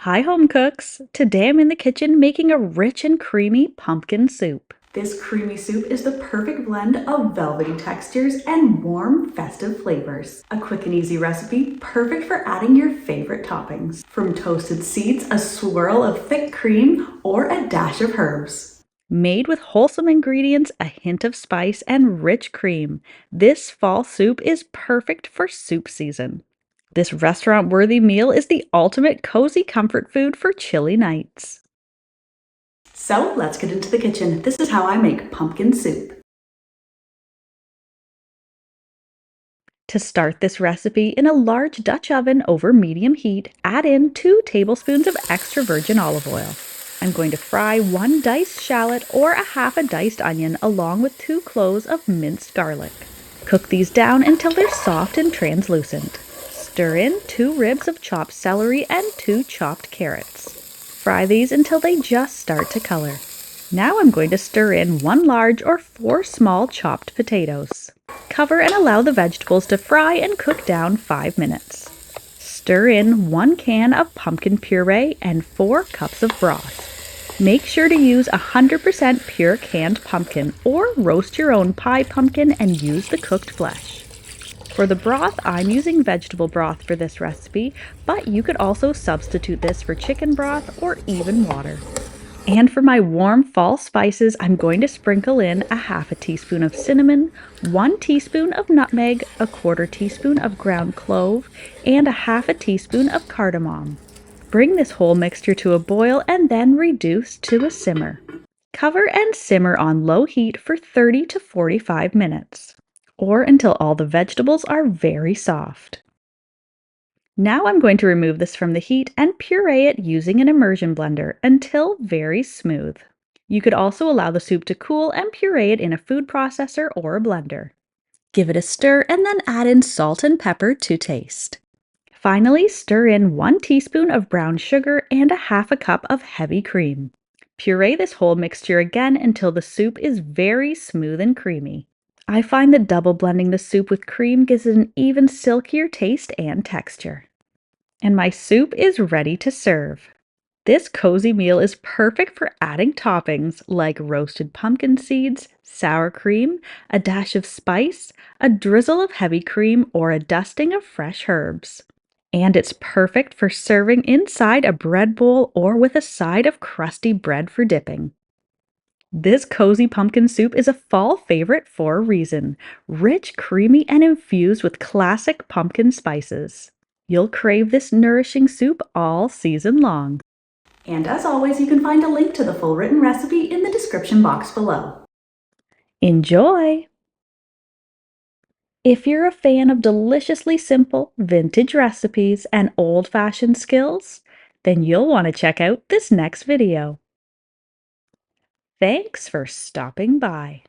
Hi, home cooks! Today I'm in the kitchen making a rich and creamy pumpkin soup. This creamy soup is the perfect blend of velvety textures and warm, festive flavors. A quick and easy recipe, perfect for adding your favorite toppings. From toasted seeds, a swirl of thick cream, or a dash of herbs. Made with wholesome ingredients, a hint of spice, and rich cream, this fall soup is perfect for soup season. This restaurant-worthy meal is the ultimate cozy comfort food for chilly nights. So let's get into the kitchen. This is how I make pumpkin soup. To start this recipe, in a large Dutch oven over medium heat, add in 2 tablespoons of extra virgin olive oil. I'm going to fry 1 diced shallot or a half a diced onion along with 2 cloves of minced garlic. Cook these down until they're soft and translucent. Stir in 2 ribs of chopped celery and 2 chopped carrots. Fry these until they just start to color. Now I'm going to stir in 1 large or 4 small chopped potatoes. Cover and allow the vegetables to fry and cook down 5 minutes. Stir in 1 can of pumpkin puree and 4 cups of broth. Make sure to use 100% pure canned pumpkin or roast your own pie pumpkin and use the cooked flesh. For the broth, I'm using vegetable broth for this recipe, but you could also substitute this for chicken broth or even water. And for my warm fall spices, I'm going to sprinkle in a half a teaspoon of cinnamon, 1 teaspoon of nutmeg, a 1/4 teaspoon of ground clove, and a half a teaspoon of cardamom. Bring this whole mixture to a boil and then reduce to a simmer. Cover and simmer on low heat for 30 to 45 minutes, or until all the vegetables are very soft. Now I'm going to remove this from the heat and puree it using an immersion blender until very smooth. You could also allow the soup to cool and puree it in a food processor or a blender. Give it a stir and then add in salt and pepper to taste. Finally, stir in 1 teaspoon of brown sugar and a half a cup of heavy cream. Puree this whole mixture again until the soup is very smooth and creamy. I find that double blending the soup with cream gives it an even silkier taste and texture. And my soup is ready to serve. This cozy meal is perfect for adding toppings like roasted pumpkin seeds, sour cream, a dash of spice, a drizzle of heavy cream, or a dusting of fresh herbs. And it's perfect for serving inside a bread bowl or with a side of crusty bread for dipping. This cozy pumpkin soup is a fall favorite for a reason. Rich, creamy, and infused with classic pumpkin spices. You'll crave this nourishing soup all season long. And as always, you can find a link to the full written recipe in the description box below. Enjoy! If you're a fan of deliciously simple, vintage recipes and old-fashioned skills, then you'll want to check out this next video. Thanks for stopping by.